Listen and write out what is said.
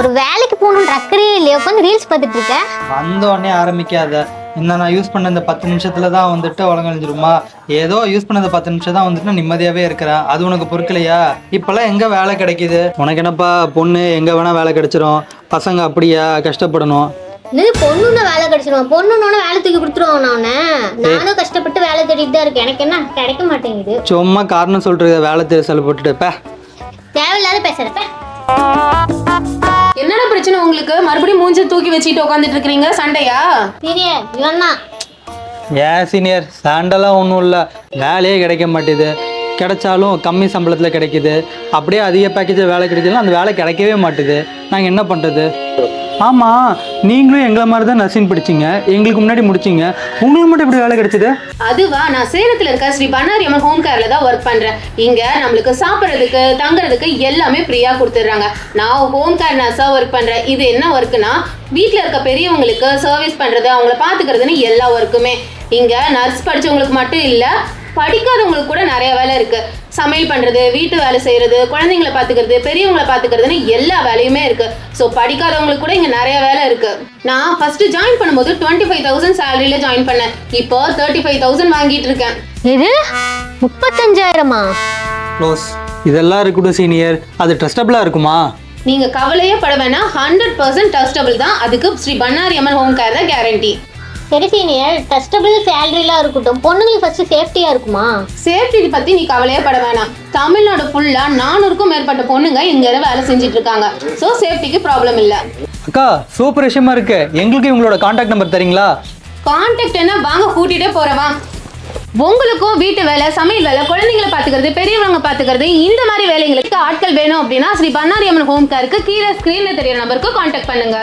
ஒரு வேலைக்கு போகணுன்ற அக்கறையே இல்லையா, உட்காந்து ரீல்ஸ் பார்த்துட்டு இருக்க. வந்த உடனே ஆரம்பிக்காத. இந்த நான் யூஸ் பண்ண இந்த 10 நிமிஷத்துல தான் வந்துட்டு உலகழிஞ்சிருமா? ஏதோ யூஸ் பண்ண 10 நிமிஷம் தான் வந்துட்டு நிம்மதியாவே இருக்கிறேன். அது உனக்கு பொறுக்கலையா? இப்பெல்லாம் எங்க வேலை கிடைக்குது உனக்கு? என்னப்பா பொண்ணு எங்க வேணா வேலை கிடைச்சிரும், பசங்க அப்படியா கஷ்டப்படணும்? நீ பொண்ணுன்னு வேலை கிடைச்சிருவான், பொண்ணுன்னு வேலை தூக்கி கொடுத்துருவான். நானும் கஷ்டப்பட்டு வேலை தேடிட்டு தான் இருக்கேன், எனக்கு என்ன கிடைக்க மாட்டேங்குது. சும்மா காரணம் சொல்றது, வேலை தேடி செலப்பட்டுட்டு தேவையில்லாத பேசுறப்ப. என்னடா பிரச்சனை உங்களுக்கு? மறுபடியும் மூஞ்சி தூக்கி வச்சுட்டு உட்காந்துட்டு இருக்கீங்க, சண்டையா? சீனியர் இவன் தான். ஏன் சீனியர், சாண்டெல்லாம் ஒன்றும் இல்லை, வேலையே கிடைக்க மாட்டேது. கிடைச்சாலும் கம்மி சம்பளத்தில் கிடைக்குது. அப்படியே அதிக பேக்கேஜில் வேலை கிடைச்சாலும் அந்த வேலை கிடைக்கவே மாட்டுது. நாங்கள் என்ன பண்ணுறது? ஆமாம், நீங்களும் எங்களை மாதிரி தான் நர்சிங் படிச்சிங்க, எங்களுக்கு முன்னாடி முடிச்சிங்க, உங்களுக்கு மட்டும் இப்படி வேலை கிடைச்சது? அதுவா, நான் சேலத்தில் இருக்க ஸ்ரீ பண்ணாரி அம்மன் ஹோம் கேர்ல தான் ஒர்க் பண்ணுறேன். இங்கே நம்மளுக்கு சாப்பிட்றதுக்கு தங்குறதுக்கு எல்லாமே ஃப்ரீயாக கொடுத்துட்றாங்க. நான் ஹோம் கேர் நர்ஸாக ஒர்க் பண்ணுறேன். இது என்ன ஒர்க்குனா, வீட்டில் இருக்க பெரியவங்களுக்கு சர்வீஸ் பண்ணுறது, அவங்கள பார்த்துக்கிறதுன்னு எல்லா ஒர்க்குமே. இங்கே நர்ஸ் படித்தவங்களுக்கு மட்டும் இல்லை, படிக்காதவங்களுக்கு கூட நிறைய வேலை இருக்குது. சமையல் பண்ணுறது, வீட்டு வேலை செய்கிறது, குழந்தைங்களை பார்த்துக்கிறது, பெரியவங்களை பார்த்துக்கிறதுன்னு எல்லா வேலையுமே இருக்குது. ஸோ படிக்காதவங்களுக்கு கூட இங்கே நிறைய வேலை இருக்குது. நான் ஃபஸ்ட்டு ஜாயின் பண்ணும்போது 25,000 சேலரியில் ஜாயின் பண்ணேன். இப்போ 35,000 வாங்கிட்டு இருக்கேன். இது 35,000-மா? க்ளோஸ். இதெல்லாம் இருக்கட்டும் சீனியர், அது ட்ரஸ்டபிளாக இருக்குமா? நீங்கள் கவலையே பட வேணாம், 100% ட்ரஸ்டபிள் தான். அதுக்கு ஸ்ரீ பண்ணாரி அம்மன் ஹோம் கேர் தான் கேரண்டி. சரி சீனியர், ட்ரஸ்டபிள் சேலரிலாம் இருக்கட்டும், பொண்ணுங்களுக்கு ஃபர்ஸ்ட் சேஃப்டியா இருக்குமா? சேஃப்டி பற்றி நீ கவலையே பட வேணாம். தமிழ்நாடு ஃபுல்லாக 400க்கும் மேற்பட்ட பொண்ணுங்க இங்கே வேலை செஞ்சுட்டு இருக்காங்க. ஸோ சேஃப்டிக்கு ப்ராப்ளம் இல்லை. அக்கா சூப்பர் விஷயமா இருக்கு. எங்களுக்கு இவங்களோட கான்டாக்ட் நம்பர் தரீங்களா? கான்டாக்ட் என்ன, வாங்க கூட்டிகிட்டே போகிறவா. உங்களுக்கும் வீட்டு வேலை, சமையல் வேலை, குழந்தைங்களை பார்த்துக்கிறது, பெரியவங்க பார்த்துக்கிறது, இந்த மாதிரி வேலைங்களுக்கு ஆட்கள் வேணும் அப்படின்னா ஸ்ரீ பண்ணாரி அம்மன் ஹோம் கேருக்கு கீழே ஸ்க்ரீனில் தெரியிற நம்பருக்கு கான்டாக்ட் பண்ணுங்க.